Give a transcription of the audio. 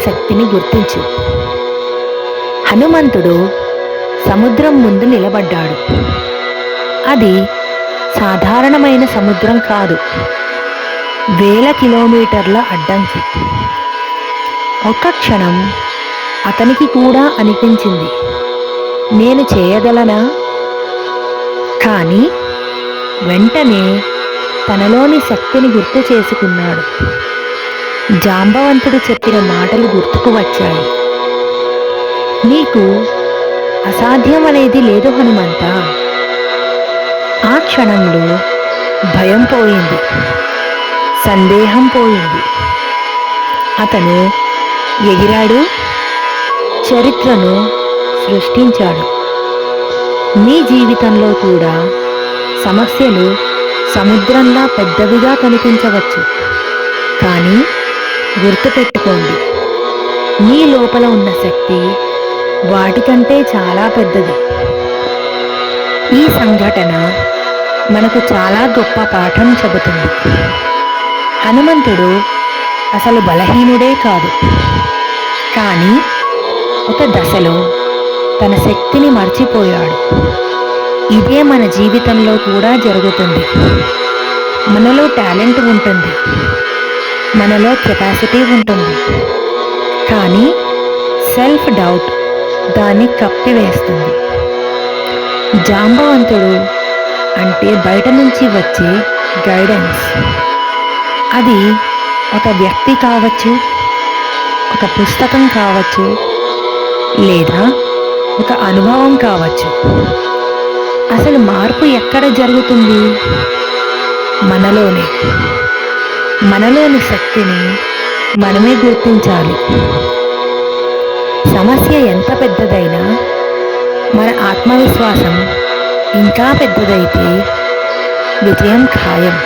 శక్తిని గుర్తించు. హనుమంతుడు సముద్రం ముందు నిలబడ్డాడు. అది సాధారణమైన సముద్రం కాదు, వేల కిలోమీటర్ల అడ్డంకి. ఒక్క క్షణం అతనికి కూడా అనిపించింది, నేను చేయగలనా? కానీ వెంటనే తనలోని శక్తిని గుర్తు చేసుకున్నాడు. జాంబవంతుడు చెప్పిన మాటలు గుర్తుకు వచ్చాయి. నీకు అసాధ్యం అనేది లేదు హనుమంత. ఆ క్షణంలో భయం పోయింది, సందేహం పోయింది. అతను ఎగిరాడు, చరిత్రను సృష్టించాడు. నీ జీవితంలో కూడా సమస్యలు సముద్రంలా పెద్దవిగా కనిపించవచ్చు, కానీ గుర్తుపెట్టుకోండి, నీ లోపల ఉన్న శక్తి వాటికంటే చాలా పెద్దది. ఈ సంఘటన మనకు చాలా గొప్ప పాఠం చెబుతుంది. హనుమంతుడు అసలు బలహీనుడే కాదు, కానీ ఒక దశలో తన శక్తిని మర్చిపోయాడు. ఇదే మన జీవితంలో కూడా జరుగుతుంది. మనలో టాలెంట్ ఉంటుంది, మనలో కెపాసిటీ ఉంటుంది, కానీ సెల్ఫ్ డౌట్ దాన్ని కప్పివేస్తుంది. జాంబవంతుడు అంటే బయట నుంచి వచ్చే గైడెన్స్. అది ఒక వ్యక్తి కావచ్చు, ఒక పుస్తకం కావచ్చు, లేదా ఒక అనుభవం కావచ్చు. అసలు మార్పు ఎక్కడ జరుగుతుంది? మనలోనే. మనలోని శక్తిని మనమే గుర్తించాలి. సమస్య ఎంత పెద్దదైనా మన ఆత్మవిశ్వాసం ఇంకా పెద్దదైతే విజయం ఖాయం.